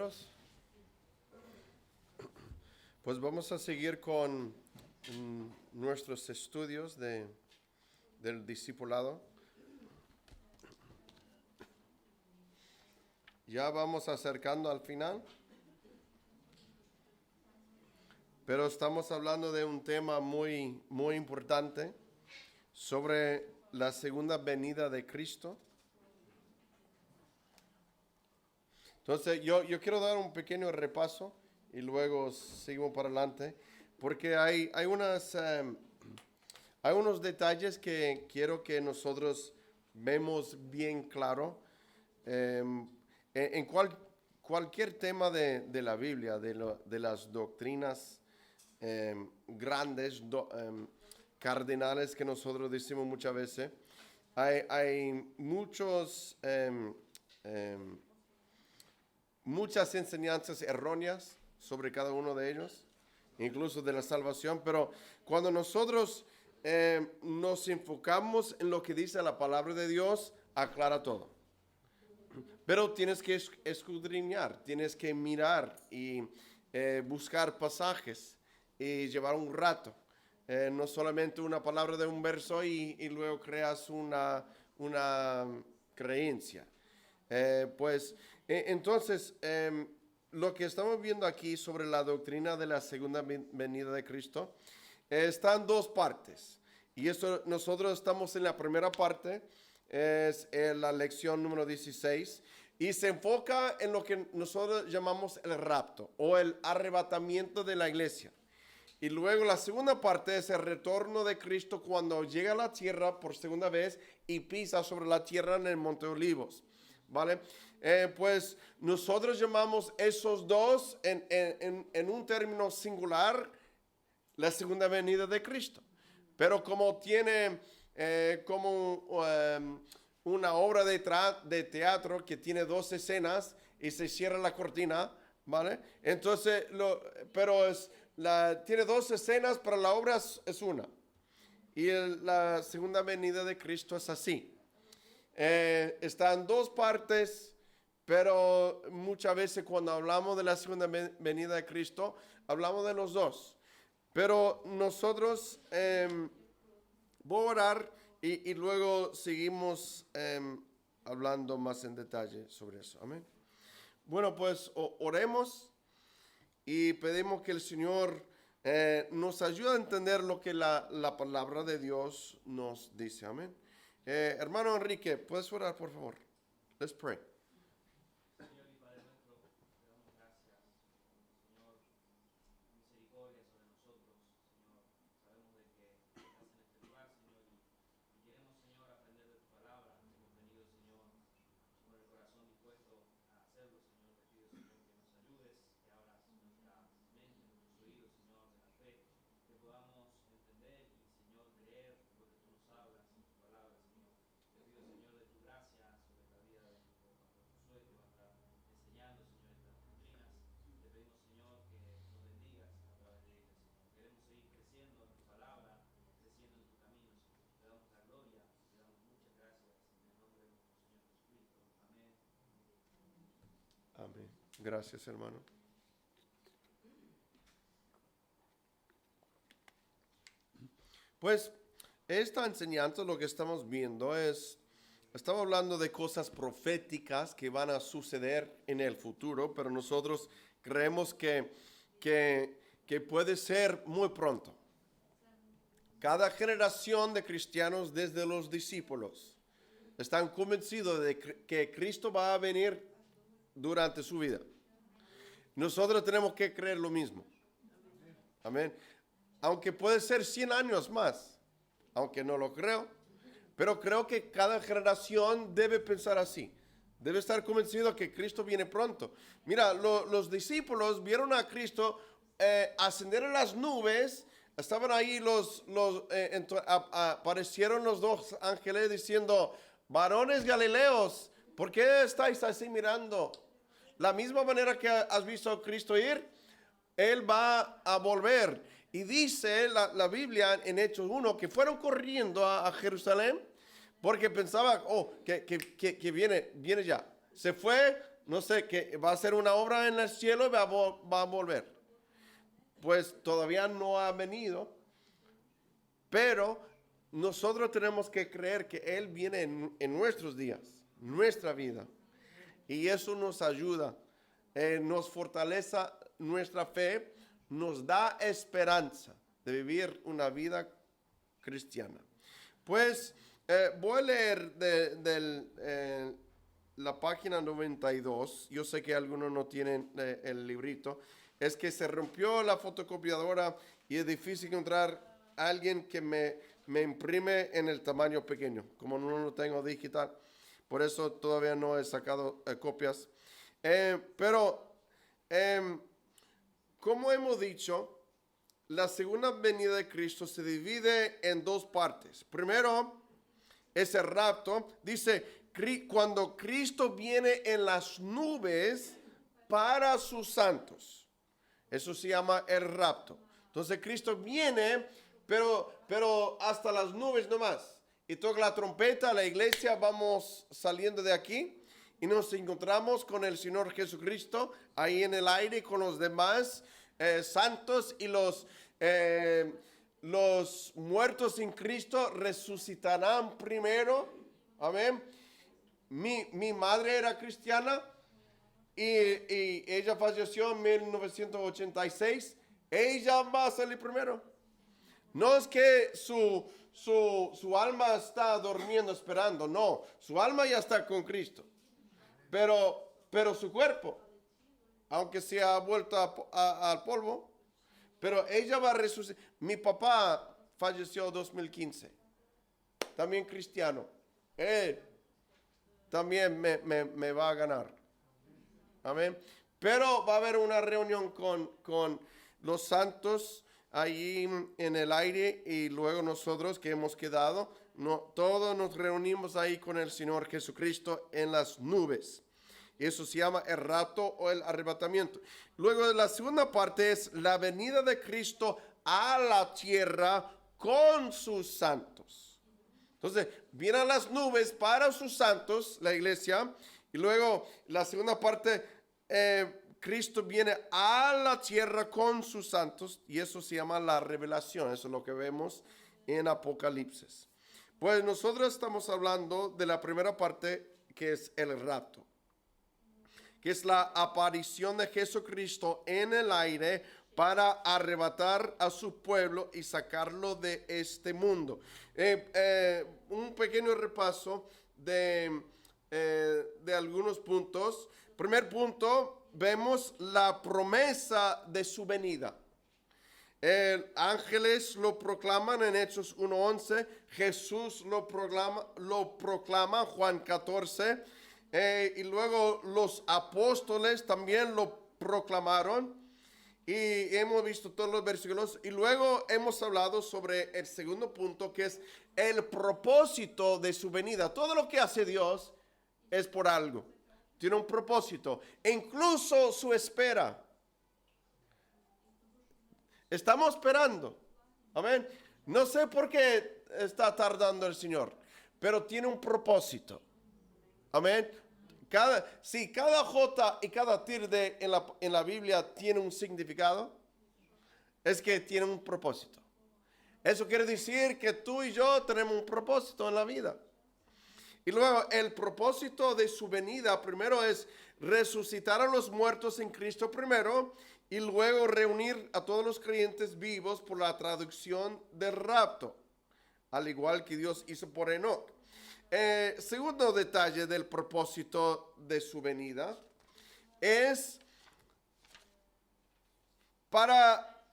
compañeros? Pues vamos a seguir con nuestros estudios del discipulado. Ya vamos acercando al final, pero estamos hablando de un tema muy, muy importante sobre la segunda venida de Cristo. Entonces, yo quiero dar un pequeño repaso y luego seguimos para adelante, porque hay unos detalles que quiero que nosotros vemos bien claro en cualquier tema de la Biblia, de las doctrinas grandes, cardinales que nosotros decimos muchas veces. Hay muchas enseñanzas erróneas sobre cada uno de ellos, incluso de la salvación, pero cuando nosotros nos enfocamos en lo que dice la palabra de Dios, aclara todo. Pero tienes que escudriñar, tienes que mirar y buscar pasajes y llevar un rato. No solamente una palabra de un verso y luego creas una creencia. Entonces, lo que estamos viendo aquí sobre la doctrina de la segunda venida de Cristo está en dos partes. Y esto nosotros estamos en la primera parte, es la lección número 16, y se enfoca en lo que nosotros llamamos el rapto o el arrebatamiento de la iglesia. Y luego la segunda parte es el retorno de Cristo cuando llega a la tierra por segunda vez y pisa sobre la tierra en el Monte Olivos. ¿Vale? Pues nosotros llamamos esos dos en un término singular la segunda venida de Cristo. Pero como tiene una obra de teatro que tiene dos escenas y se cierra la cortina, ¿vale? Entonces, tiene dos escenas, pero la obra es una. Y la segunda venida de Cristo es así. Está en dos partes, pero muchas veces cuando hablamos de la segunda venida de Cristo, hablamos de los dos. Pero nosotros voy a orar y luego seguimos hablando más en detalle sobre eso. Amén. Bueno, pues oremos y pedimos que el Señor nos ayude a entender lo que la palabra de Dios nos dice. Amén. Hermano Enrique, ¿puedes orar, por favor? Let's pray. Señor y Padre nuestro, te damos gracias, Señor, misericordia sobre nosotros, Señor. Sabemos de que estás en este lugar, Señor, y queremos, Señor, aprender de tu palabra. Hemos venido, Señor, con el corazón dispuesto a hacerlo, Señor. Te pido, Señor, que nos ayudes, que abras nuestra mente, nuestros oídos, Señor, de la fe, que podamos entender y, Señor, creer lo que tú nos hablas en tu palabra, Señor. Te pido, Señor, de tu gracia sobre la vida de nuestro pastor Josué, que va a estar enseñando, Señor, estas doctrinas. Te pedimos, Señor, que nos bendigas a través de ellas, Señor. Queremos seguir creciendo en tu palabra, creciendo en tu camino, Señor. Te damos la gloria, te damos muchas gracias en el nombre de nuestro Señor Jesucristo. Amén. Amén. Gracias, hermano. Pues esta enseñanza, lo que estamos viendo estamos hablando de cosas proféticas que van a suceder en el futuro, pero nosotros creemos que puede ser muy pronto. Cada generación de cristianos, desde los discípulos, están convencidos de que Cristo va a venir durante su vida. Nosotros tenemos que creer lo mismo. Amén. Aunque puede ser 100 años más, aunque no lo creo, pero creo que cada generación debe pensar así. Debe estar convencido que Cristo viene pronto. Mira, los discípulos vieron a Cristo ascender en las nubes. Estaban ahí aparecieron los dos ángeles diciendo: varones galileos, ¿por qué estáis así mirando? La misma manera que has visto a Cristo ir, Él va a volver. Y dice la Biblia en Hechos 1 que fueron corriendo a Jerusalén porque pensaban, que viene ya. Se fue No sé, que va a hacer una obra en el cielo y va a volver. Pues todavía no ha venido, pero nosotros tenemos que creer que Él viene en nuestros días, nuestra vida. Y eso nos ayuda, nos fortalece nuestra fe, nos da esperanza de vivir una vida cristiana. Pues voy a leer de la página 92. Yo sé que algunos no tienen el librito. Es que se rompió la fotocopiadora y es difícil encontrar a alguien que me imprime en el tamaño pequeño. Como no lo tengo digital, por eso todavía no he sacado copias. Pero, como hemos dicho, la segunda venida de Cristo se divide en dos partes. Primero, es el rapto. Dice, cuando Cristo viene en las nubes para sus santos. Eso se llama el rapto. Entonces Cristo viene, pero hasta las nubes nomás. Y toca la trompeta, la iglesia, vamos saliendo de aquí y nos encontramos con el Señor Jesucristo ahí en el aire con los demás santos, y los muertos en Cristo resucitarán primero. Amén. Mi madre era cristiana y ella falleció en 1986. Ella va a salir primero. No es que su alma está durmiendo esperando, no. Su alma ya está con Cristo. Pero su cuerpo, aunque se ha vuelto al polvo, pero ella va a resucitar. Mi papá falleció en 2015, también cristiano. Él también me va a ganar. Amén. Pero va a haber una reunión con los santos ahí en el aire, y luego nosotros que hemos quedado, todos nos reunimos ahí con el Señor Jesucristo en las nubes. Eso se llama el rapto o el arrebatamiento. Luego la segunda parte es la venida de Cristo a la tierra con sus santos. Entonces, vienen las nubes para sus santos, la iglesia, y luego la segunda parte, Cristo viene a la tierra con sus santos, y eso se llama la revelación. Eso es lo que vemos en Apocalipsis. Pues nosotros estamos hablando de la primera parte, que es el rapto, que es la aparición de Jesucristo en el aire para arrebatar a su pueblo y sacarlo de este mundo. Un pequeño repaso de algunos puntos. Primer punto, vemos la promesa de su venida. Ángeles lo proclaman en Hechos 1:11. Jesús lo proclama Juan 14. Y luego los apóstoles también lo proclamaron. Y hemos visto todos los versículos. Y luego hemos hablado sobre el segundo punto, que es el propósito de su venida. Todo lo que hace Dios es por algo. Tiene un propósito. E incluso su espera. Estamos esperando. Amén. No sé por qué está tardando el Señor, pero tiene un propósito. Amén. Cada J y cada tilde en la Biblia tiene un significado, es que tiene un propósito. Eso quiere decir que tú y yo tenemos un propósito en la vida. Y luego el propósito de su venida primero es resucitar a los muertos en Cristo primero, y luego reunir a todos los creyentes vivos por la traducción del rapto, al igual que Dios hizo por Enoc. Segundo detalle del propósito de su venida es para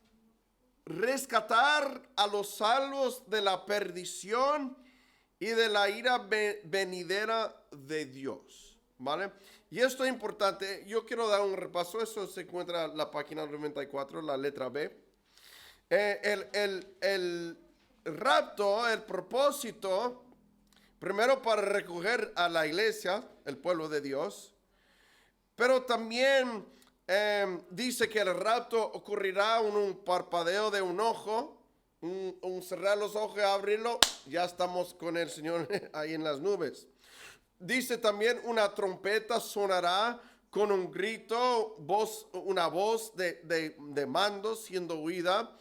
rescatar a los salvos de la perdición y de la ira venidera de Dios, ¿vale? Y esto es importante. Yo quiero dar un repaso. Eso se encuentra en la página 94, la letra B. El rapto, el propósito, primero para recoger a la iglesia, el pueblo de Dios, pero también dice que el rapto ocurrirá en un parpadeo de un ojo, un cerrar los ojos y abrirlo, ya estamos con el Señor ahí en las nubes. Dice también una trompeta sonará con un grito, una voz de mando siendo oída.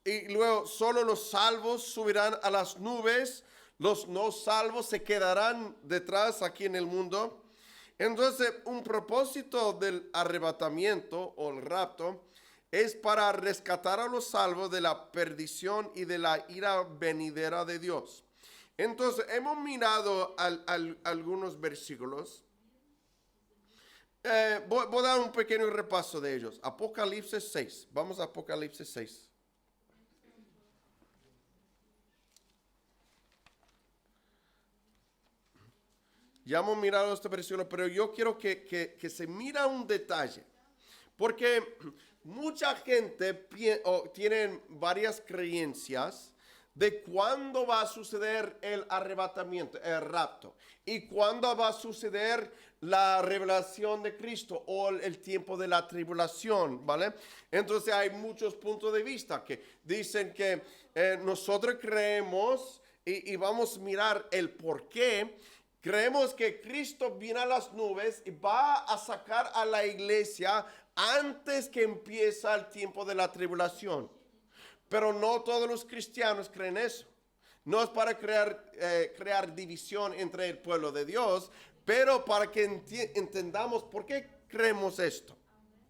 Y luego solo los salvos subirán a las nubes, los no salvos se quedarán detrás aquí en el mundo. Entonces, un propósito del arrebatamiento o el rapto es para rescatar a los salvos de la perdición y de la ira venidera de Dios. Entonces, hemos mirado algunos versículos. Voy a dar un pequeño repaso de ellos. Apocalipsis 6. Vamos a Apocalipsis 6. Ya hemos mirado este versículo, pero yo quiero que se mira un detalle. Porque mucha gente tiene varias creencias de cuándo va a suceder el arrebatamiento, el rapto, y cuándo va a suceder la revelación de Cristo o el tiempo de la tribulación, ¿vale? Entonces hay muchos puntos de vista que dicen que nosotros creemos y vamos a mirar el por qué. Creemos que Cristo viene a las nubes y va a sacar a la iglesia antes que empieza el tiempo de la tribulación. Pero no todos los cristianos creen eso. No es para crear división entre el pueblo de Dios, pero para que entendamos por qué creemos esto,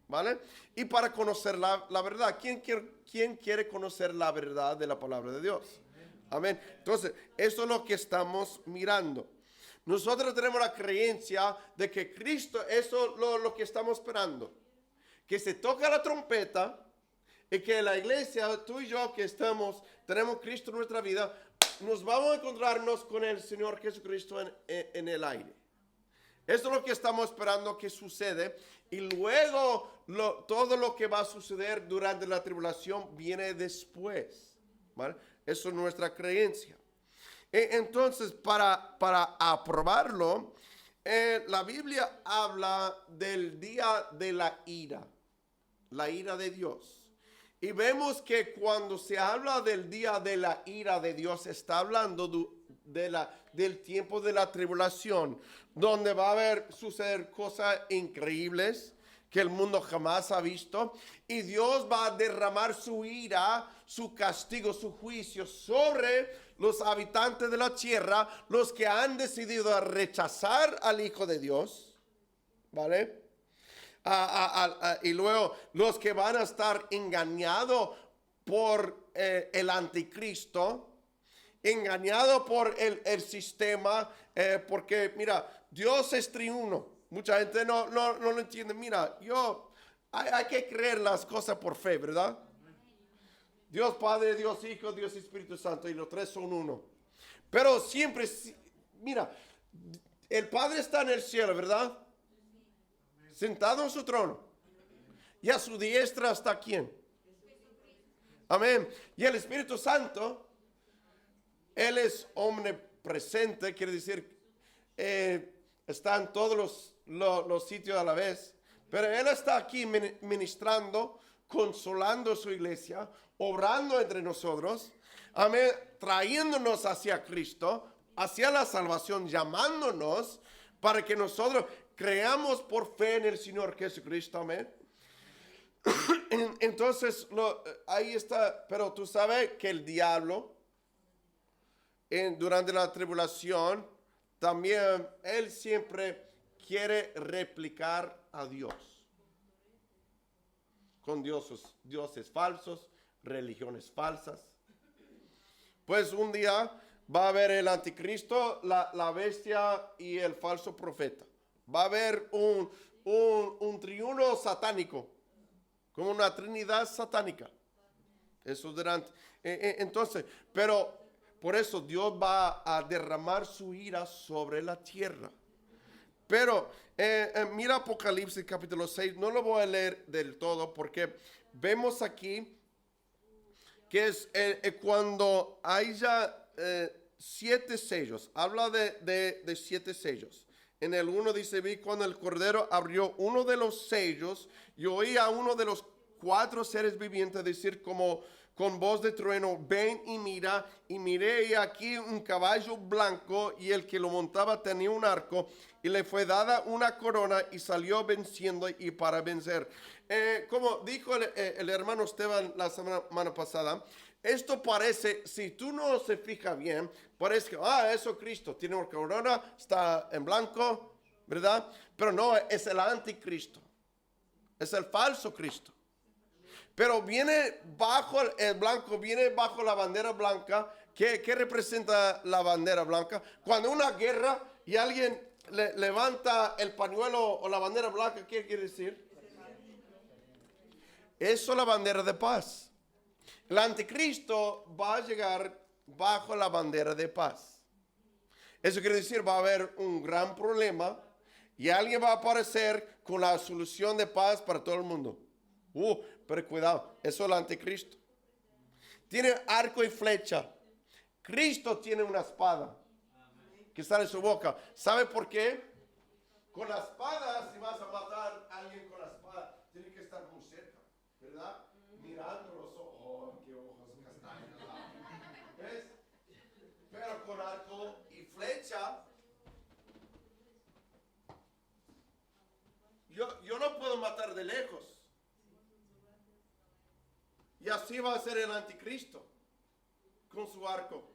¿vale? Y para conocer la verdad. ¿Quién quiere conocer la verdad de la palabra de Dios? Amén. Entonces, eso es lo que estamos mirando. Nosotros tenemos la creencia de que Cristo, eso es lo que estamos esperando. Que se toca la trompeta y que la iglesia, tú y yo que tenemos Cristo en nuestra vida, nos vamos a encontrarnos con el Señor Jesucristo en el aire. Eso es lo que estamos esperando que sucede. Y luego todo lo que va a suceder durante la tribulación viene después, ¿vale? Eso es nuestra creencia. Entonces, para aprobarlo, la Biblia habla del día de la ira de Dios. Y vemos que cuando se habla del día de la ira de Dios, está hablando del tiempo de la tribulación, donde va a suceder cosas increíbles que el mundo jamás ha visto, y Dios va a derramar su ira, su castigo, su juicio sobre los habitantes de la tierra, los que han decidido rechazar al Hijo de Dios, ¿vale? Y luego los que van a estar engañados por el anticristo, engañados por el sistema, porque mira, Dios es triuno. Mucha gente no lo entiende. Mira, hay que creer las cosas por fe, ¿verdad? Dios Padre, Dios Hijo, Dios Espíritu Santo, y los tres son uno. Pero siempre, mira, el Padre está en el cielo, ¿verdad? Sentado en su trono. Y a su diestra está ¿quién? Amén. Y el Espíritu Santo, Él es omnipresente, quiere decir, está en todos los sitios a la vez. Pero Él está aquí ministrando, consolando a su iglesia, obrando entre nosotros, amén, trayéndonos hacia Cristo, hacia la salvación, llamándonos para que nosotros creamos por fe en el Señor Jesucristo, amén. Entonces, ahí está, pero tú sabes que el diablo, durante la tribulación, también él siempre quiere replicar a Dios. Con dioses falsos, religiones falsas. Pues un día va a haber el anticristo, la bestia y el falso profeta. Va a haber un triuno satánico, como una trinidad satánica. Eso durante. Entonces, pero por eso Dios va a derramar su ira sobre la tierra. Pero mira Apocalipsis capítulo 6, no lo voy a leer del todo porque vemos aquí que es cuando haya 7 sellos, habla de 7 sellos. En el 1 dice, vi cuando el Cordero abrió uno de los sellos y oí a uno de los 4 seres vivientes decir como con voz de trueno, ven y mira, y miré y aquí un caballo blanco y el que lo montaba tenía un arco y le fue dada una corona y salió venciendo y para vencer. Como dijo el hermano Esteban la semana pasada, esto parece, si tú no se fija bien, parece que, eso Cristo tiene una corona, está en blanco, ¿verdad? Pero no, es el anticristo, es el falso Cristo. Pero viene bajo el blanco, viene bajo la bandera blanca. ¿Qué representa la bandera blanca? Cuando una guerra y alguien levanta el pañuelo o la bandera blanca, ¿qué quiere decir? Eso es la bandera de paz. El anticristo va a llegar bajo la bandera de paz. Eso quiere decir va a haber un gran problema y alguien va a aparecer con la solución de paz para todo el mundo. Pero cuidado, eso es el anticristo. Tiene arco y flecha. Cristo tiene una espada que sale de su boca. ¿Sabe por qué? Con la espada, si vas a matar a alguien con la espada, tiene que estar muy cerca, ¿verdad? Mirando los ojos, qué ojos castaños. ¿Ves? Pero con arco y flecha, yo no puedo matar de lejos. Y así va a ser el anticristo con su arco,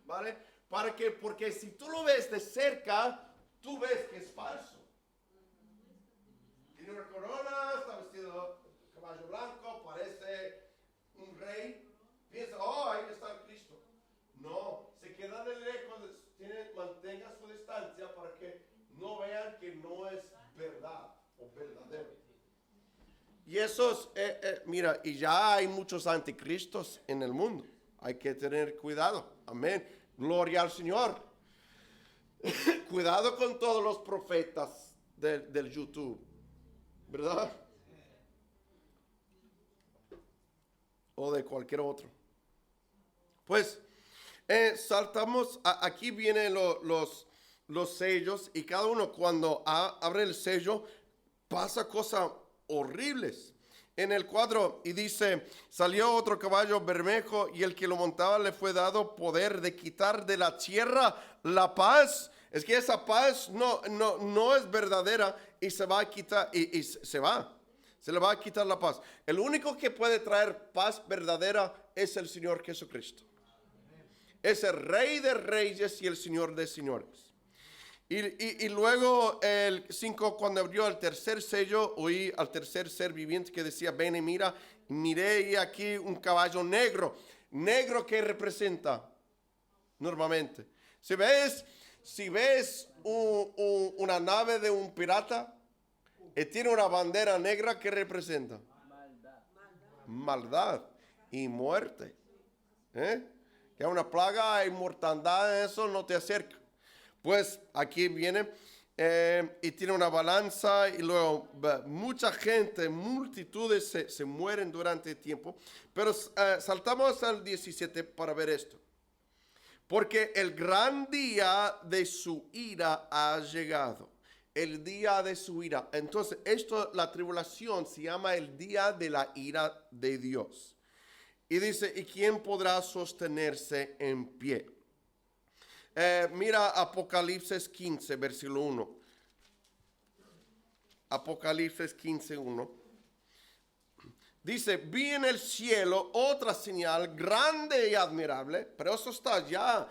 ¿vale? ¿Para qué? Porque si tú lo ves de cerca, tú ves que es falso. Tiene una corona, está vestido de caballo blanco, parece un rey. Piensa, ahí está el Cristo. No, se queda de lejos, mantenga su distancia para que no vean que no es verdad o verdadero. Y esos, mira, y ya hay muchos anticristos en el mundo. Hay que tener cuidado. Amén. Gloria al Señor. Cuidado con todos los profetas del YouTube. ¿Verdad? O de cualquier otro. Pues, saltamos, aquí vienen los sellos. Y cada uno cuando abre el sello, pasa cosas horribles. En el cuadro y dice, salió otro caballo bermejo y el que lo montaba le fue dado poder de quitar de la tierra la paz. Es que esa paz no es verdadera y se va a quitar y se le va a quitar la paz. El único que puede traer paz verdadera es el Señor Jesucristo. Es el Rey de Reyes y el Señor de Señores. Y luego el 5, cuando abrió el tercer sello, oí al tercer ser viviente que decía, ven y mira, miré y aquí un caballo negro. Negro, ¿qué representa? Normalmente. Si ves una nave de un pirata y tiene una bandera negra, ¿qué representa? Maldad y muerte. Que hay una plaga y mortandad, eso no te acerca. Pues aquí viene y tiene una balanza y luego mucha gente, multitudes se mueren durante el tiempo. Pero saltamos al 17 para ver esto. Porque el gran día de su ira ha llegado. El día de su ira. Entonces, la tribulación se llama el día de la ira de Dios. Y dice, ¿y quién podrá sostenerse en pie? Mira Apocalipsis 15, versículo 1. Apocalipsis 15, 1. Dice, vi en el cielo otra señal grande y admirable, pero eso está ya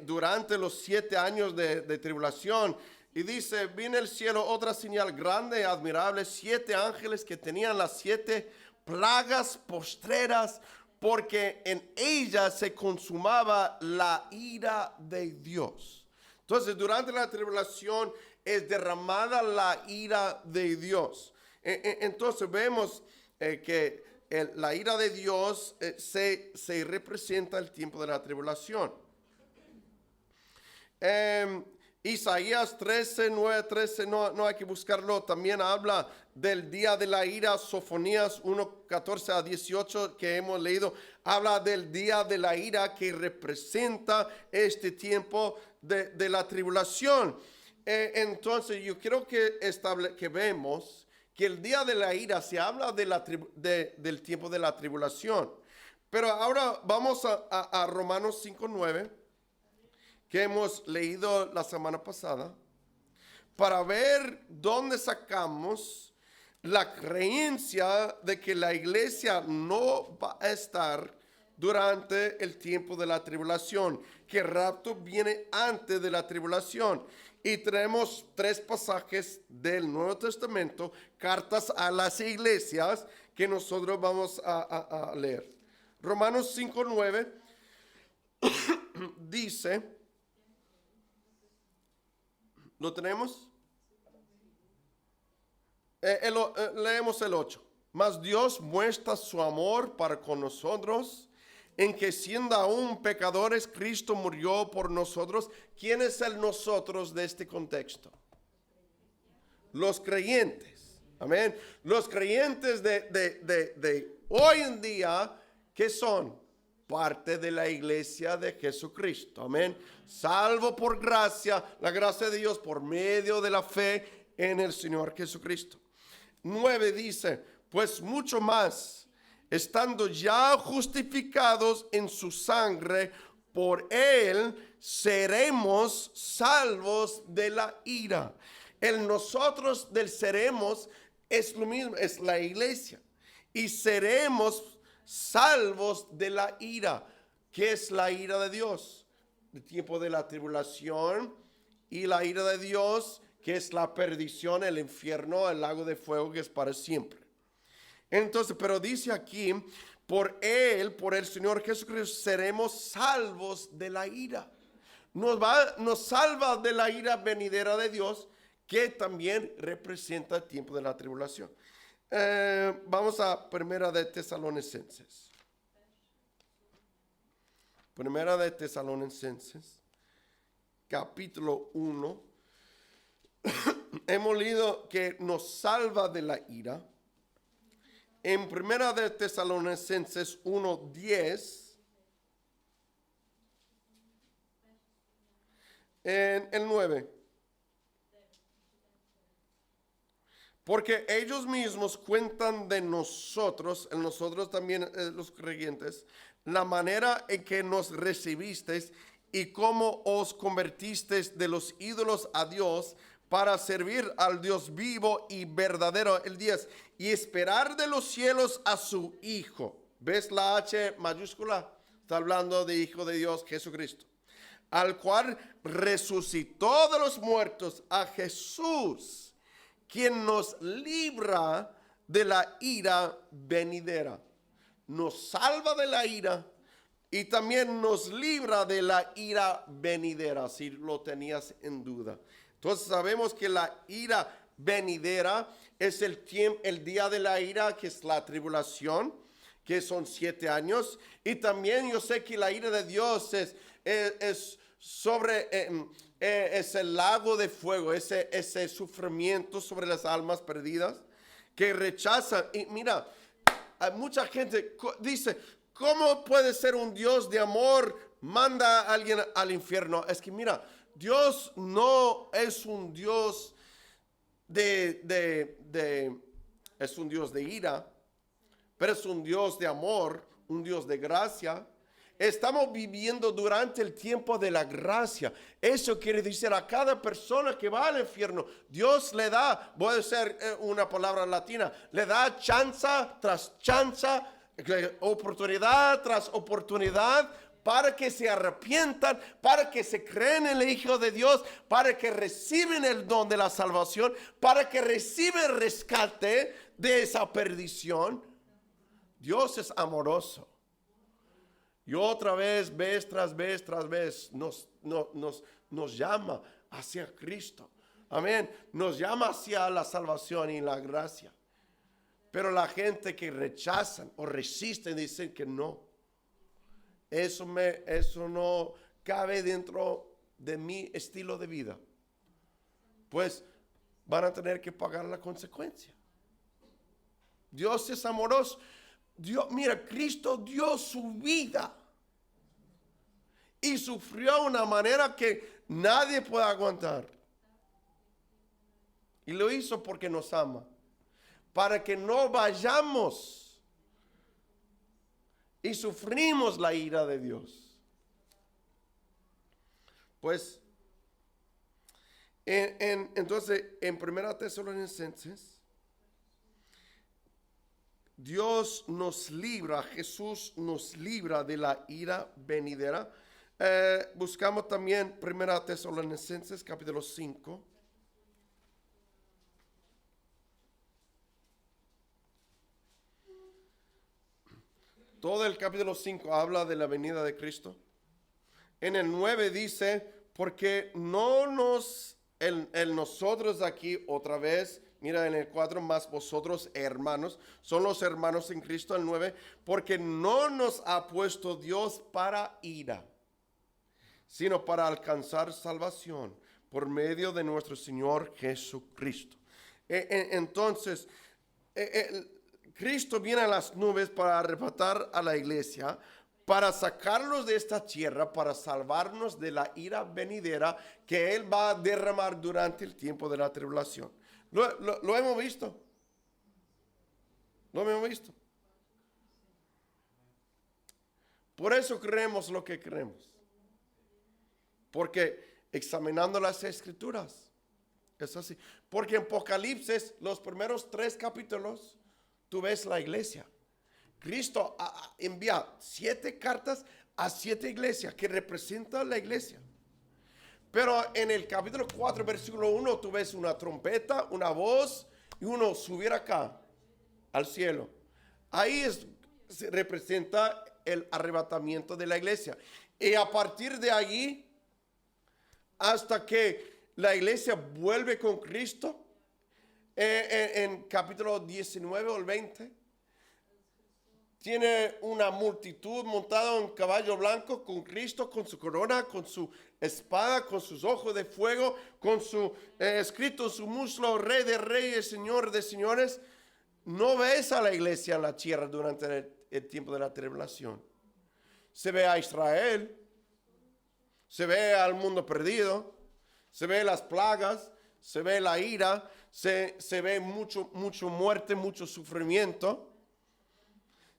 durante los 7 años de tribulación. Y dice, vi en el cielo otra señal grande y admirable, 7 ángeles que tenían las 7 plagas postreras, porque en ella se consumaba la ira de Dios. Entonces, durante la tribulación es derramada la ira de Dios. Entonces, vemos que la ira de Dios se representa el tiempo de la tribulación. Isaías 13, 9, 13, no hay que buscarlo. También habla del día de la ira. Sofonías 1, 14 a 18 que hemos leído. Habla del día de la ira que representa este tiempo de la tribulación. Entonces yo quiero que vemos que el día de la ira se habla del tiempo de la tribulación. Pero ahora vamos a Romanos 5:9, que hemos leído la semana pasada, para ver dónde sacamos la creencia de que la iglesia no va a estar durante el tiempo de la tribulación, que el rapto viene antes de la tribulación. Y tenemos 3 pasajes del Nuevo Testamento, cartas a las iglesias, que nosotros vamos a leer. Romanos 5:9 dice, ¿lo tenemos? Leemos el 8. Mas Dios muestra su amor para con nosotros, en que siendo aún pecadores, Cristo murió por nosotros. ¿Quién es el nosotros de este contexto? Los creyentes. Amén. Los creyentes de hoy en día, ¿qué son? Parte de la iglesia de Jesucristo. Amén. Salvo por gracia, la gracia de Dios por medio de la fe en el Señor Jesucristo. 9 dice, pues mucho más, estando ya justificados en su sangre, por él seremos salvos de la ira. El nosotros del seremos es lo mismo, es la iglesia. Y seremos salvos de la ira. ¿Qué es la ira de Dios? El tiempo de la tribulación y la ira de Dios, que es la perdición, el infierno, el lago de fuego que es para siempre. Entonces, pero dice aquí, por él, por el Señor Jesucristo, seremos salvos de la ira. Nos salva de la ira venidera de Dios, que también representa el tiempo de la tribulación. Vamos a Primera de Tesalonicenses. Primera de Tesalonicenses, capítulo 1. Hemos leído que nos salva de la ira. En Primera de Tesalonicenses 1:10, en el 9. Porque ellos mismos cuentan de nosotros, en nosotros también los creyentes, la manera en que nos recibisteis y cómo os convertisteis de los ídolos a Dios, para servir al Dios vivo y verdadero, el 10, y esperar de los cielos a su Hijo. ¿Ves la H mayúscula? Está hablando de Hijo de Dios, Jesucristo. Al cual resucitó de los muertos, a Jesús, quien nos libra de la ira venidera. Nos salva de la ira y también nos libra de la ira venidera, si lo tenías en duda. Entonces sabemos que la ira venidera es el día de la ira, que es la tribulación, que son 7 años. Y también yo sé que la ira de Dios es el lago de fuego, ese sufrimiento sobre las almas perdidas que rechazan. Y mira, hay mucha gente dice, ¿cómo puede ser un Dios de amor? Manda a alguien al infierno. Es que mira, Dios no es un Dios es un Dios de ira, pero es un Dios de amor, un Dios de gracia. Estamos viviendo durante el tiempo de la gracia. Eso quiere decir a cada persona que va al infierno, Dios le da, voy a usar una palabra latina, le da chance tras chance, oportunidad tras oportunidad, para que se arrepientan, para que se creen en el Hijo de Dios, para que reciben el don de la salvación, para que reciben el rescate de esa perdición. Dios es amoroso. Y otra vez tras vez, nos llama hacia Cristo. Amén. Nos llama hacia la salvación y la gracia. Pero la gente que rechazan o resisten dicen que no. Eso no cabe dentro de mi estilo de vida. Pues van a tener que pagar la consecuencia. Dios es amoroso. Mira, Cristo dio su vida y sufrió de una manera que nadie puede aguantar. Y lo hizo porque nos ama. para que no vayamos y sufrimos la ira de Dios. Pues, entonces, en 1 Tesalonicenses, Dios nos libra, Jesús nos libra de la ira venidera. Buscamos también 1 Tesalonicenses capítulo 5. Todo el capítulo 5 habla de la venida de Cristo. En el 9 dice, porque no nos, el nosotros aquí otra vez, mira en el 4, más vosotros hermanos, son los hermanos en Cristo, el 9, porque no nos ha puesto Dios para ira, sino para alcanzar salvación por medio de nuestro Señor Jesucristo. Entonces, Cristo viene a las nubes para arrebatar a la iglesia, para sacarlos de esta tierra, para salvarnos de la ira venidera que Él va a derramar durante el tiempo de la tribulación. Lo hemos visto. Lo hemos visto. Por eso creemos lo que creemos. Porque examinando las escrituras, es así. Porque en Apocalipsis, los primeros 3 capítulos, tú ves la iglesia. Cristo envía 7 cartas a 7 iglesias que representan la iglesia. Pero en el capítulo 4, versículo 1, tú ves una trompeta, una voz y uno subir acá al cielo. Ahí se representa el arrebatamiento de la iglesia. Y a partir de allí, hasta que la iglesia vuelve con Cristo, en capítulo 19 o el 20, tiene una multitud montada en caballo blanco con Cristo, con su corona, con su espada, con sus ojos de fuego, con su escrito en su muslo, Rey de Reyes, Señor de Señores. No ves a la iglesia en la tierra durante el tiempo de la tribulación. Se ve a Israel, se ve al mundo perdido, se ve las plagas, se ve la ira, se ve mucho muerte, mucho sufrimiento.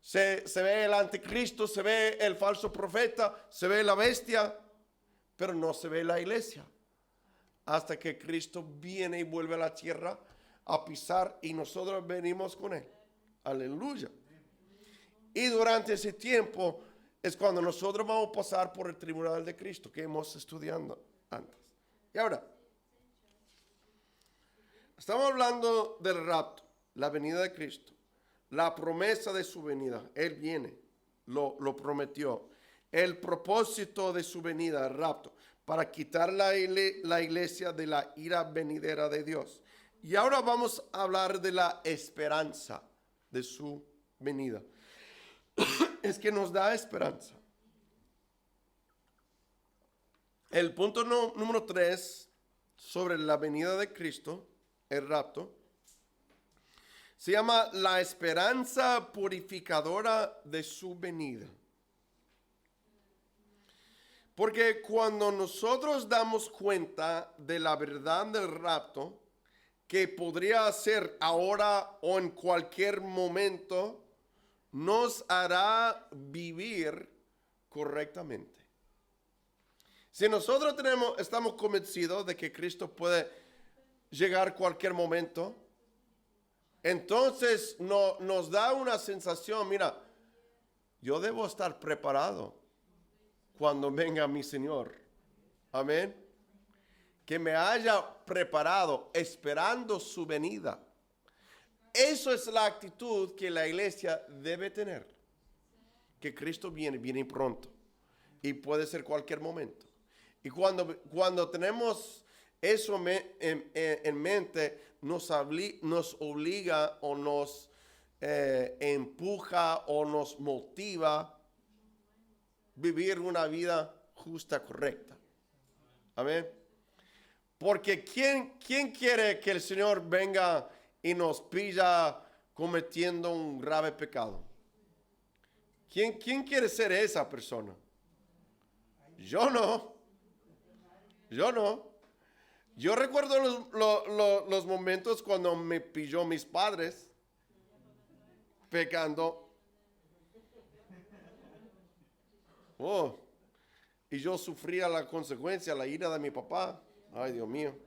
Se ve el anticristo, se ve el falso profeta, se ve la bestia, pero no se ve la iglesia. Hasta que Cristo viene y vuelve a la tierra a pisar y nosotros venimos con Él. Aleluya. Y durante ese tiempo es cuando nosotros vamos a pasar por el tribunal de Cristo que hemos estudiado antes. Y ahora, estamos hablando del rapto, la venida de Cristo. La promesa de su venida, Él viene, lo prometió. El propósito de su venida, el rapto, para quitar la iglesia de la ira venidera de Dios. Y ahora vamos a hablar de la esperanza de su venida. Es que nos da esperanza. El punto número 3 sobre la venida de Cristo, el rapto, se llama la esperanza purificadora de su venida. Porque cuando nosotros damos cuenta de la verdad del rapto, que podría ser ahora o en cualquier momento, nos hará vivir correctamente. Si nosotros estamos convencidos de que Cristo puede llegar cualquier momento, entonces nos da una sensación, mira, yo debo estar preparado cuando venga mi Señor. Amén. Que me haya preparado esperando su venida. Eso es la actitud que la iglesia debe tener. Que Cristo viene pronto. Y puede ser cualquier momento. Y cuando tenemos eso en mente, nos obliga o nos empuja o nos motiva a vivir una vida justa, correcta. Amén. Porque ¿quién quiere que el Señor venga y nos pilla cometiendo un grave pecado? ¿Quién quiere ser esa persona? Yo no. Yo recuerdo los momentos cuando me pilló mis padres pecando. Oh, y yo sufría la consecuencia, la ira de mi papá. Ay, Dios mío.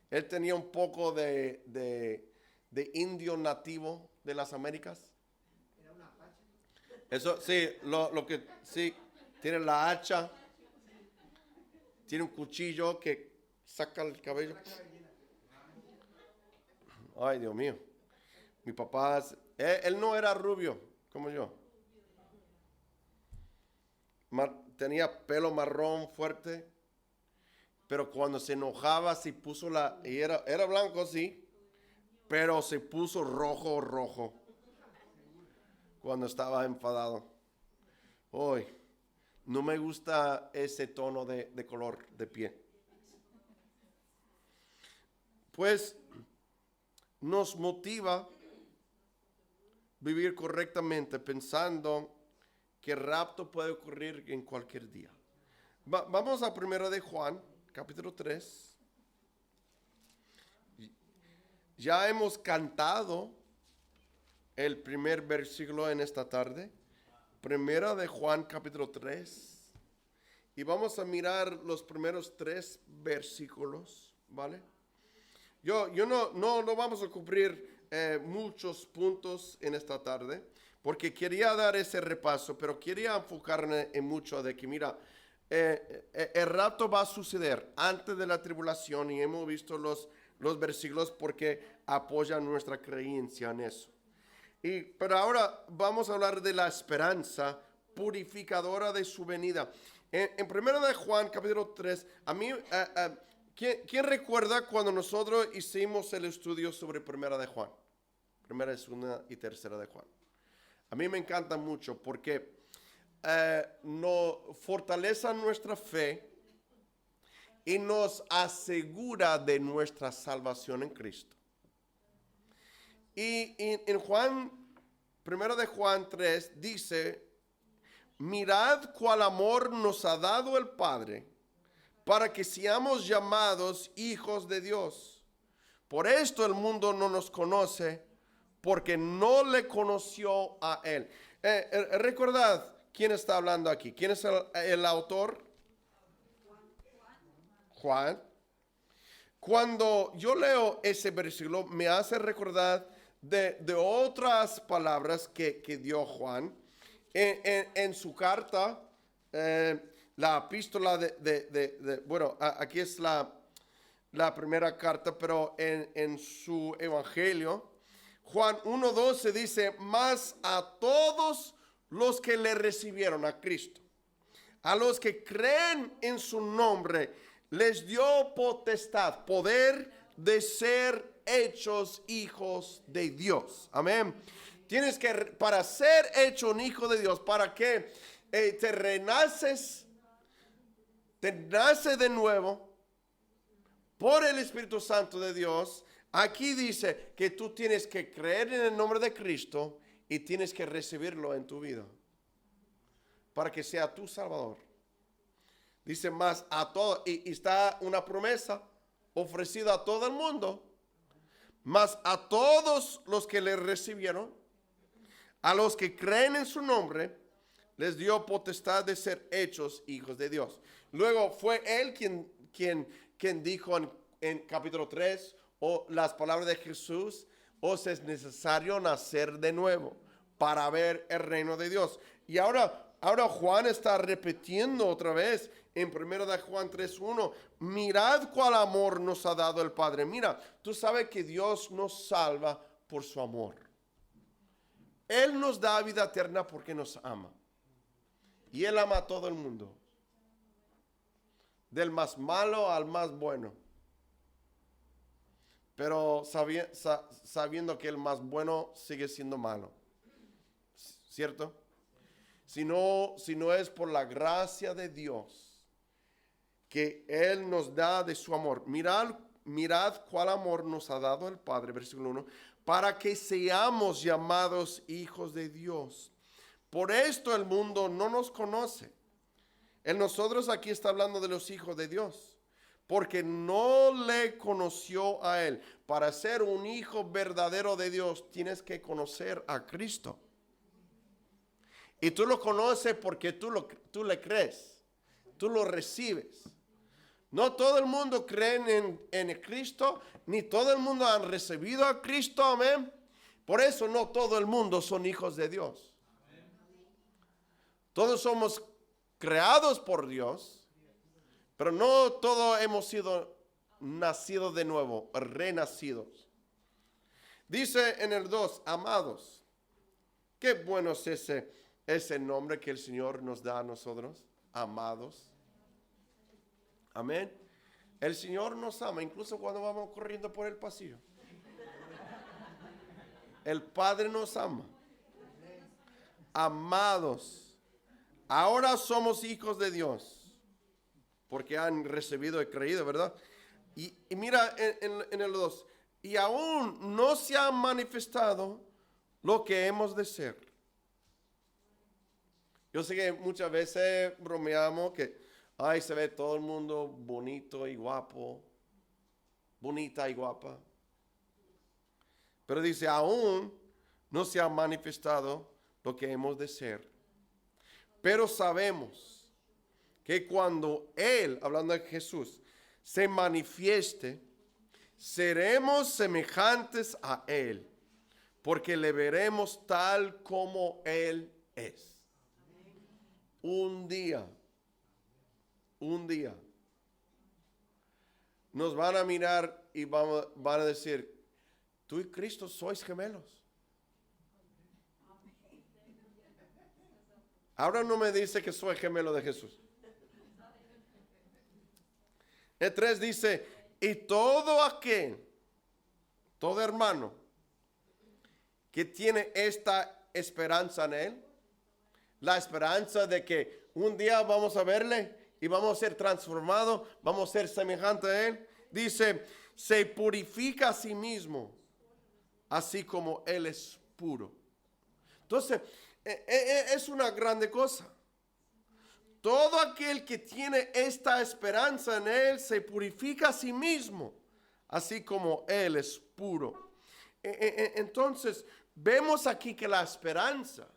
Él tenía un poco de indio nativo de las Américas. Eso, sí, lo que, sí, tiene la hacha, tiene un cuchillo que saca el cabello. Ay, Dios mío. Mi papá, él no era rubio como yo. Tenía pelo marrón fuerte, pero cuando se enojaba se puso y era blanco, sí, pero se puso rojo cuando estaba enfadado. Hoy no me gusta ese tono de color de piel. Pues nos motiva vivir correctamente pensando que el rapto puede ocurrir en cualquier día. Vamos a 1 de Juan, capítulo 3. Ya hemos cantado el primer versículo en esta tarde. 1 de Juan, capítulo 3. Y vamos a mirar los primeros 3 versículos, ¿vale? Yo no vamos a cubrir muchos puntos en esta tarde, porque quería dar ese repaso, pero quería enfocarme en mucho de que, mira, el rapto va a suceder antes de la tribulación y hemos visto los versículos porque apoyan nuestra creencia en eso. Pero ahora vamos a hablar de la esperanza purificadora de su venida. En 1 de Juan, capítulo 3, a mí... ¿Quién recuerda cuando nosotros hicimos el estudio sobre 1 de Juan? 1, 2 y 3 de Juan. A mí me encanta mucho porque nos fortalece nuestra fe y nos asegura de nuestra salvación en Cristo. Y en Juan, 1 de Juan 3 dice, mirad cuál amor nos ha dado el Padre, para que seamos llamados hijos de Dios. Por esto el mundo no nos conoce, porque no le conoció a Él. Recordad quién está hablando aquí. ¿Quién es el autor? Juan. Cuando yo leo ese versículo, me hace recordar de otras palabras que dio Juan en su carta. La epístola bueno, aquí es la primera carta, pero en su evangelio, Juan 1:12 dice, mas a todos los que le recibieron a Cristo, a los que creen en su nombre, les dio potestad, poder de ser hechos hijos de Dios. Amén. Tienes que, para ser hecho un hijo de Dios, para que te renaces, te nace de nuevo por el Espíritu Santo de Dios. Aquí dice que tú tienes que creer en el nombre de Cristo y tienes que recibirlo en tu vida para que sea tu Salvador. Dice más a todos, y está una promesa ofrecida a todo el mundo, más a todos los que le recibieron, a los que creen en su nombre, les dio potestad de ser hechos hijos de Dios. Luego fue él quien dijo en capítulo 3, o las palabras de Jesús, os es necesario nacer de nuevo para ver el reino de Dios. Y ahora Juan está repitiendo otra vez en 1 de Juan 3:1, mirad cuál amor nos ha dado el Padre. Mira, tú sabes que Dios nos salva por su amor. Él nos da vida eterna porque nos ama. Y Él ama a todo el mundo. Del más malo al más bueno. Pero sabiendo que el más bueno sigue siendo malo. ¿Cierto? Si no es por la gracia de Dios que Él nos da de su amor. Mirad cuál amor nos ha dado el Padre, versículo 1, para que seamos llamados hijos de Dios. Por esto el mundo no nos conoce. Nosotros aquí está hablando de los hijos de Dios. porque no le conoció a Él. Para ser un hijo verdadero de Dios, tienes que conocer a Cristo. Y tú lo conoces porque tú le crees, tú lo recibes. No todo el mundo cree en Cristo, ni todo el mundo ha recibido a Cristo, amén. Por eso no todo el mundo son hijos de Dios. Todos somos creados por Dios, pero no todos hemos sido nacidos de nuevo, renacidos. Dice en el 2, amados. Qué bueno es ese nombre que el Señor nos da a nosotros, amados. Amén. El Señor nos ama, incluso cuando vamos corriendo por el pasillo. El Padre nos ama. Amados. Ahora somos hijos de Dios, porque han recibido y creído, ¿verdad? Y mira en el 2, y aún no se ha manifestado lo que hemos de ser. Yo sé que muchas veces bromeamos que, ay, se ve todo el mundo bonito y guapo, bonita y guapa. Pero dice, aún no se ha manifestado lo que hemos de ser. Pero sabemos que cuando Él, hablando de Jesús, se manifieste, seremos semejantes a Él, porque le veremos tal como Él es. Un día, nos van a mirar y van a decir, tú y Cristo sois gemelos. Ahora no me dice que soy gemelo de Jesús. El 3 dice, y todo aquel, todo hermano que tiene esta esperanza en Él, la esperanza de que un día vamos a verle y vamos a ser transformados, vamos a ser semejantes a Él, dice, se purifica a sí mismo, así como Él es puro. Entonces, es una grande cosa. Todo aquel que tiene esta esperanza en Él se purifica a sí mismo, así como Él es puro. Entonces, vemos aquí que la esperanza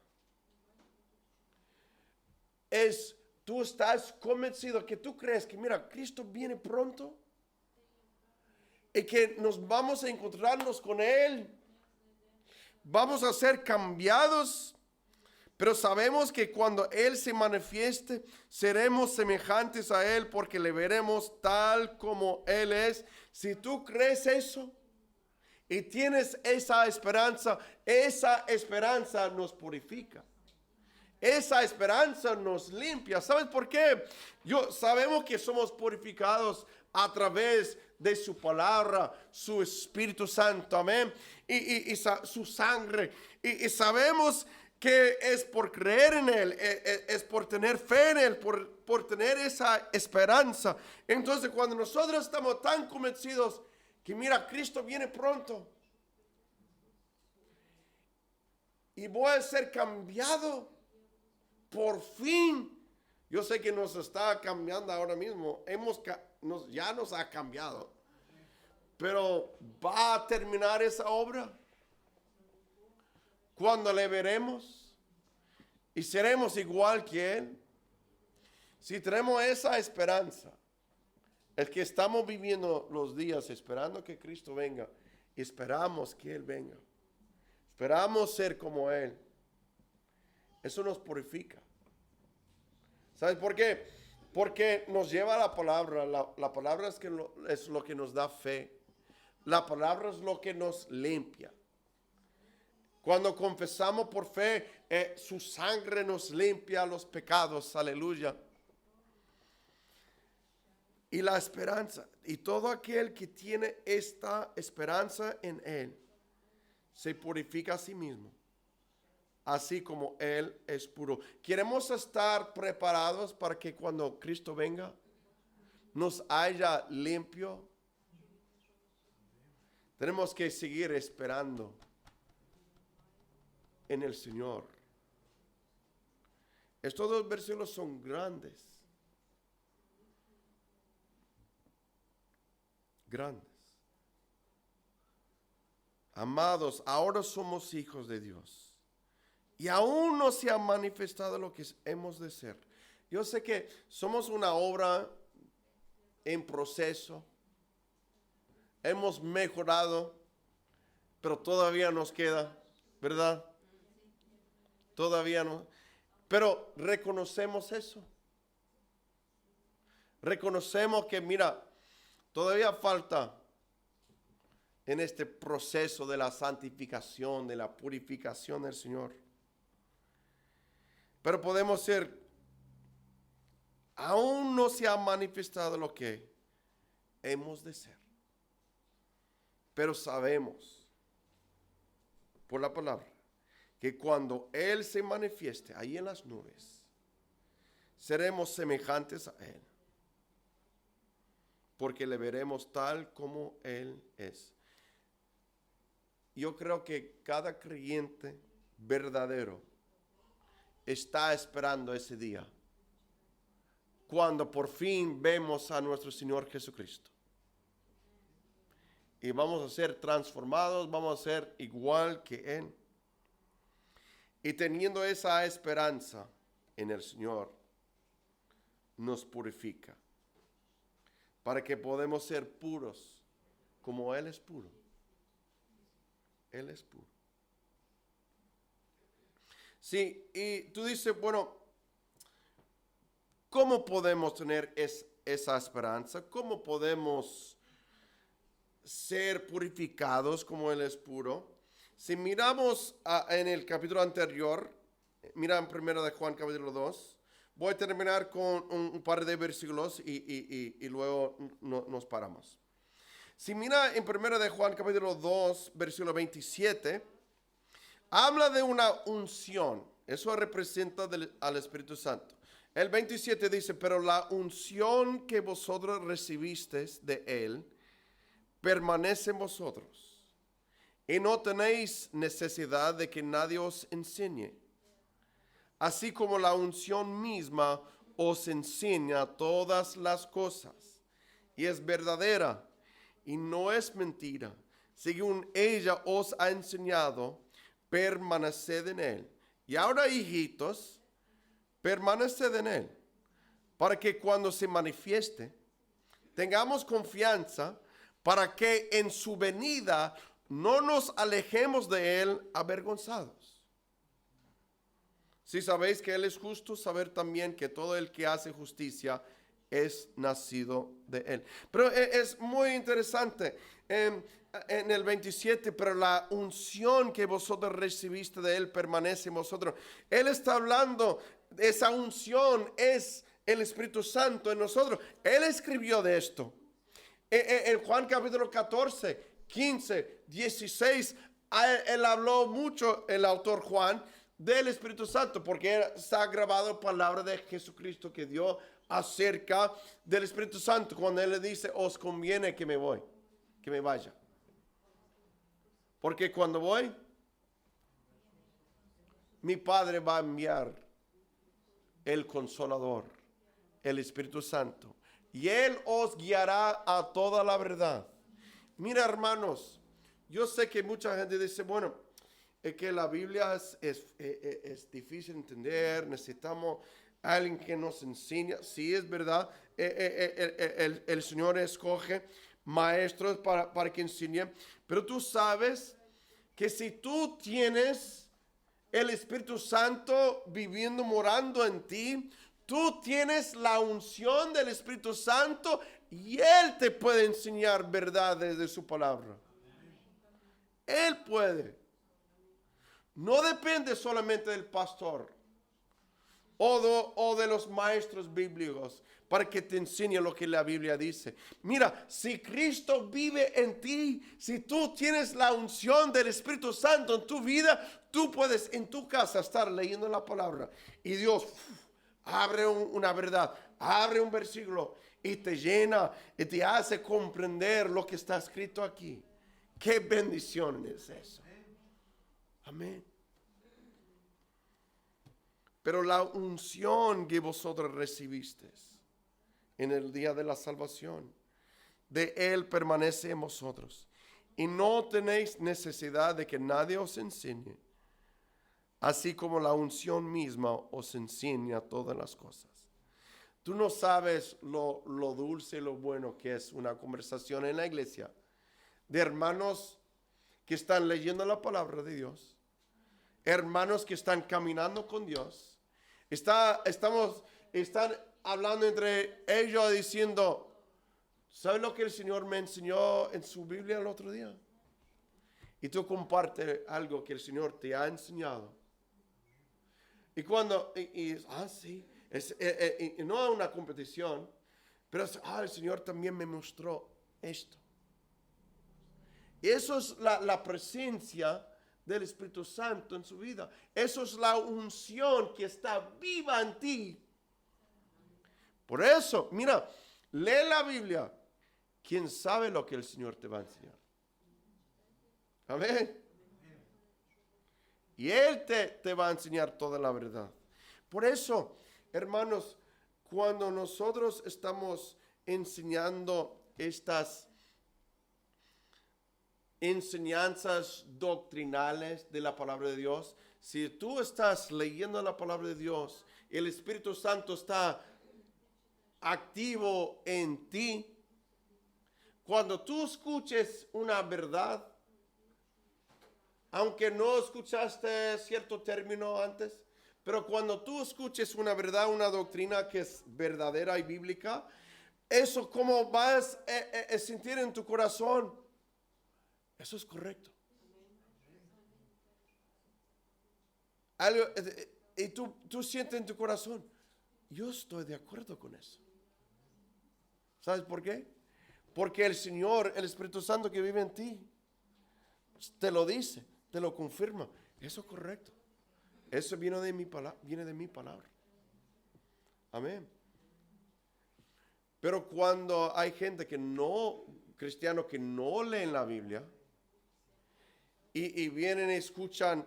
es, tú estás convencido que tú crees que, mira, Cristo viene pronto y que nos vamos a encontrarnos con Él, vamos a ser cambiados. Pero sabemos que cuando Él se manifieste, seremos semejantes a Él porque le veremos tal como Él es. Si tú crees eso y tienes esa esperanza nos purifica. Esa esperanza nos limpia. ¿Sabes por qué? Sabemos que somos purificados a través de su palabra, su Espíritu Santo, amén, y su sangre. Y sabemos que es por creer en Él, es por tener fe en Él, por tener esa esperanza. Entonces, cuando nosotros estamos tan convencidos que, mira, Cristo viene pronto y voy a ser cambiado, por fin. Yo sé que nos está cambiando ahora mismo, ya nos ha cambiado, pero va a terminar esa obra cuando le veremos y seremos igual que Él. Si tenemos esa esperanza, el que estamos viviendo los días esperando que Cristo venga, esperamos que Él venga, esperamos ser como Él, eso nos purifica. ¿Sabes por qué? Porque nos lleva a la palabra. La palabra es lo que nos da fe. La palabra es lo que nos limpia. Cuando confesamos por fe, su sangre nos limpia los pecados. Aleluya. Y la esperanza. Y todo aquel que tiene esta esperanza en Él, se purifica a sí mismo, así como Él es puro. Queremos estar preparados para que cuando Cristo venga, nos haya limpio. Tenemos que seguir esperando en el Señor. Estos dos versículos son grandes. grandes. Amados, ahora somos hijos de Dios. Y aún no se ha manifestado lo que hemos de ser. Yo sé que somos una obra en proceso. Hemos mejorado, pero todavía nos queda, ¿verdad? Todavía no. Pero reconocemos eso. Reconocemos que, mira, todavía falta en este proceso de la santificación, de la purificación del Señor. Pero podemos ser, aún no se ha manifestado lo que hemos de ser. Pero sabemos, por la palabra, que cuando Él se manifieste ahí en las nubes, seremos semejantes a Él. Porque le veremos tal como Él es. Yo creo que cada creyente verdadero está esperando ese día, cuando por fin vemos a nuestro Señor Jesucristo. Y vamos a ser transformados, vamos a ser igual que Él. Y teniendo esa esperanza en el Señor, nos purifica, para que podamos ser puros, como Él es puro. Él es puro. Sí, y tú dices, bueno, ¿cómo podemos tener esa esperanza? ¿Cómo podemos ser purificados como Él es puro? Si miramos en el capítulo anterior, mira en 1 de Juan capítulo 2, voy a terminar con un par de versículos y luego nos paramos. Si mira en 1 de Juan capítulo 2, versículo 27, habla de una unción. Eso representa al Espíritu Santo. El 27 dice, pero la unción que vosotros recibisteis de Él permanece en vosotros. Y no tenéis necesidad de que nadie os enseñe. Así como la unción misma os enseña todas las cosas. Y es verdadera. Y no es mentira. Según ella os ha enseñado, permaneced en Él. Y ahora, hijitos, permaneced en Él, para que cuando se manifieste, tengamos confianza, para que en su venida no nos alejemos de Él avergonzados. Si sabéis que Él es justo, saber también que todo el que hace justicia es nacido de Él. Pero es muy interesante. En el 27, pero la unción que vosotros recibiste de Él permanece en vosotros. Él está hablando, esa unción es el Espíritu Santo en nosotros. Él escribió de esto. En Juan capítulo 14, 15, 16, él habló mucho, el autor Juan, del Espíritu Santo, porque está grabado palabra de Jesucristo que dio acerca del Espíritu Santo, cuando Él le dice, os conviene que me vaya. Porque cuando voy, mi Padre va a enviar el Consolador, el Espíritu Santo, y Él os guiará a toda la verdad. Mira, hermanos, yo sé que mucha gente dice, bueno, es que la Biblia es difícil de entender, necesitamos a alguien que nos enseñe. Sí, es verdad, el Señor escoge maestros para que enseñen, pero tú sabes que si tú tienes el Espíritu Santo viviendo, morando en ti, tú tienes la unción del Espíritu Santo y Él te puede enseñar verdades de su palabra. Él puede. No depende solamente del pastor o de los maestros bíblicos para que te enseñe lo que la Biblia dice. Mira, si Cristo vive en ti, si tú tienes la unción del Espíritu Santo en tu vida, tú puedes en tu casa estar leyendo la palabra y Dios abre una verdad, abre un versículo y te llena y te hace comprender lo que está escrito aquí. Qué bendición es eso. Amén. Pero la unción que vosotros recibisteis en el día de la salvación de Él permanece en vosotros, y no tenéis necesidad de que nadie os enseñe, así como la unción misma os enseña todas las cosas. Tú no sabes lo dulce y lo bueno que es una conversación en la iglesia de hermanos que están leyendo la palabra de Dios, hermanos que están caminando con Dios. Están hablando entre ellos diciendo, ¿sabes lo que el Señor me enseñó en su Biblia el otro día? Y tú compartes algo que el Señor te ha enseñado. Y cuando, sí, no es una competición, pero el Señor también me mostró esto. Y eso es la presencia del Espíritu Santo en su vida. Eso es la unción que está viva en ti. Por eso, mira, lee la Biblia. ¿Quién sabe lo que el Señor te va a enseñar? Amén. Y Él te va a enseñar toda la verdad. Por eso, hermanos, cuando nosotros estamos enseñando estas enseñanzas doctrinales de la palabra de Dios, si tú estás leyendo la palabra de Dios, el Espíritu Santo está activo en ti. Cuando tú escuches una verdad, aunque no escuchaste cierto término antes, pero cuando tú escuches una verdad, una doctrina que es verdadera y bíblica, eso como vas a sentir en tu corazón, eso es correcto. Y tú sientes en tu corazón, yo estoy de acuerdo con eso. ¿Sabes por qué? Porque el Señor, el Espíritu Santo que vive en ti, te lo dice, te lo confirma. Eso es correcto. Eso viene de mi palabra. Amén. Pero cuando hay gente cristianos que no leen la Biblia, y vienen y escuchan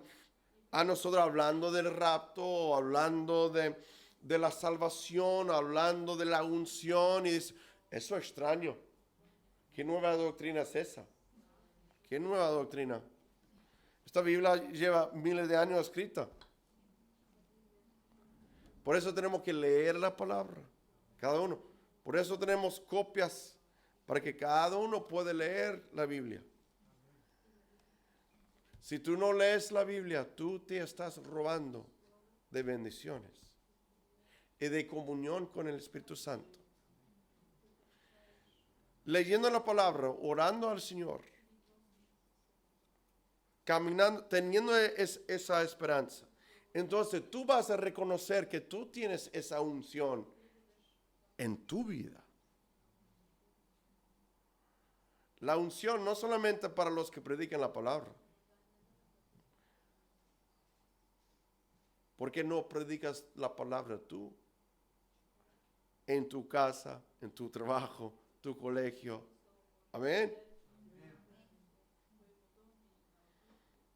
a nosotros hablando del rapto, hablando de la salvación, hablando de la unción, y dicen, eso es extraño. ¿Qué nueva doctrina es esa? ¿Qué nueva doctrina? Esta Biblia lleva miles de años escrita. Por eso tenemos que leer la palabra, cada uno. Por eso tenemos copias, para que cada uno pueda leer la Biblia. Si tú no lees la Biblia, tú te estás robando de bendiciones y de comunión con el Espíritu Santo. Leyendo la palabra, orando al Señor, caminando, teniendo esa esperanza, entonces tú vas a reconocer que tú tienes esa unción en tu vida. La unción no solamente para los que predican la palabra. ¿Por qué no predicas la palabra tú? En tu casa, en tu trabajo, tu colegio. Amén.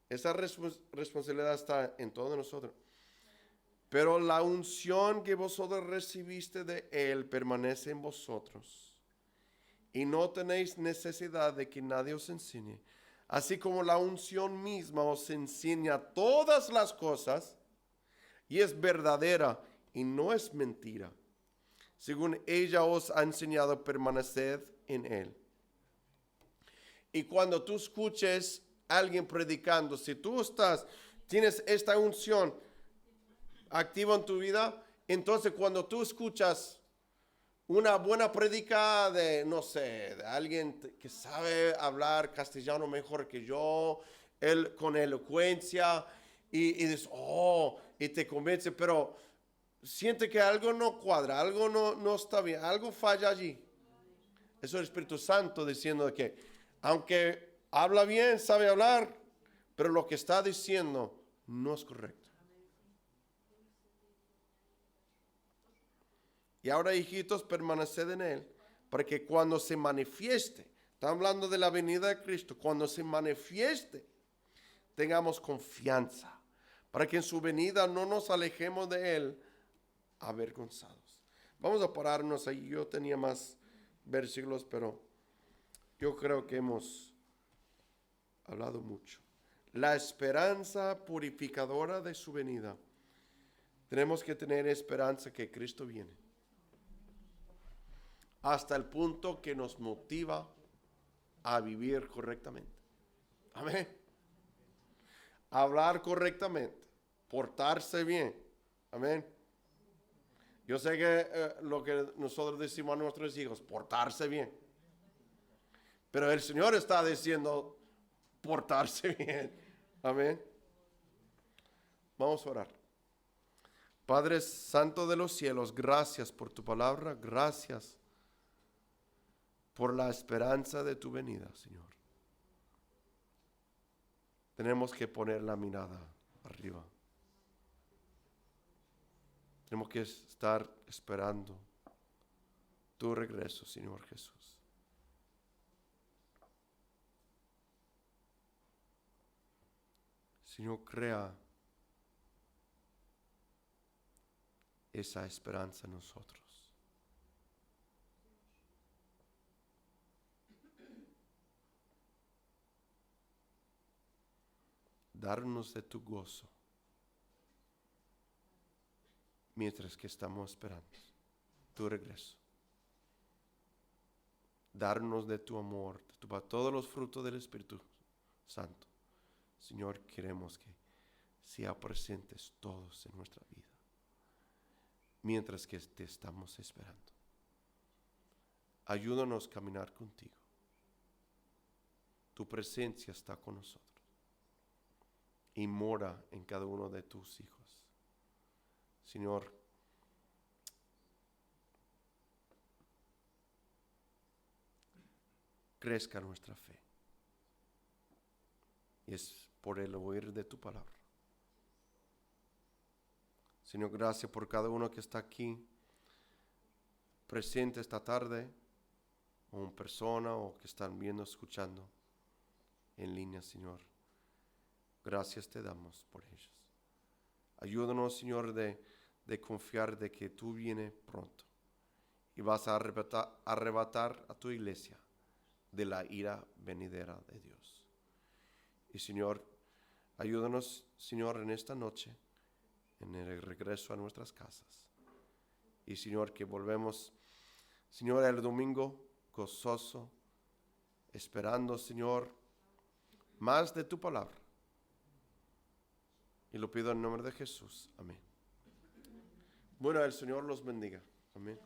Esa responsabilidad está en todos nosotros. Pero la unción que vosotros recibiste de Él permanece en vosotros. Y no tenéis necesidad de que nadie os enseñe. Así como la unción misma os enseña todas las cosas, y es verdadera y no es mentira. Según ella os ha enseñado, permaneced en Él. Y cuando tú escuches a alguien predicando, si tú tienes esta unción activa en tu vida, entonces cuando tú escuchas una buena prédica de, no sé, de alguien que sabe hablar castellano mejor que yo, él con elocuencia, y dices, y te convence, pero siente que algo no cuadra, algo no está bien, algo falla allí. Eso es el Espíritu Santo diciendo que, aunque habla bien, sabe hablar, pero lo que está diciendo no es correcto. Y ahora, hijitos, permaneced en Él, para que cuando se manifieste, está hablando de la venida de Cristo, cuando se manifieste, tengamos confianza, para que en su venida no nos alejemos de Él avergonzados. Vamos a pararnos ahí. Yo tenía más versículos, pero Yo creo que hemos hablado mucho. La esperanza purificadora de su venida. Tenemos que tener esperanza que Cristo viene. Hasta el punto que nos motiva a vivir correctamente. Amén. Hablar correctamente. Portarse bien. Amén. Yo sé que lo que nosotros decimos a nuestros hijos, portarse bien. Pero el Señor está diciendo portarse bien. Amén. Vamos a orar. Padre Santo de los cielos, gracias por tu palabra, gracias por la esperanza de tu venida, Señor. Tenemos que poner la mirada arriba. Tenemos que estar esperando tu regreso, Señor Jesús. Señor, crea esa esperanza en nosotros. Darnos de tu gozo mientras que estamos esperando tu regreso. Darnos de tu amor, todos los frutos del Espíritu Santo. Señor, queremos que sea presentes todos en nuestra vida mientras que te estamos esperando. Ayúdanos a caminar contigo. Tu presencia está con nosotros y mora en cada uno de tus hijos. Señor, crezca nuestra fe. Y es por el oír de tu palabra. Señor, gracias por cada uno que está aquí presente esta tarde, o en persona, o que están viendo, escuchando en línea, Señor. Gracias te damos por ellos. Ayúdanos, Señor, de confiar de que tú vienes pronto y vas a arrebatar a tu iglesia de la ira venidera de Dios. Y Señor, ayúdanos, Señor, en esta noche, en el regreso a nuestras casas. Y Señor, que volvemos, Señor, el domingo gozoso, esperando, Señor, más de tu palabra. Y lo pido en nombre de Jesús. Amén. Bueno, el Señor los bendiga. Amén.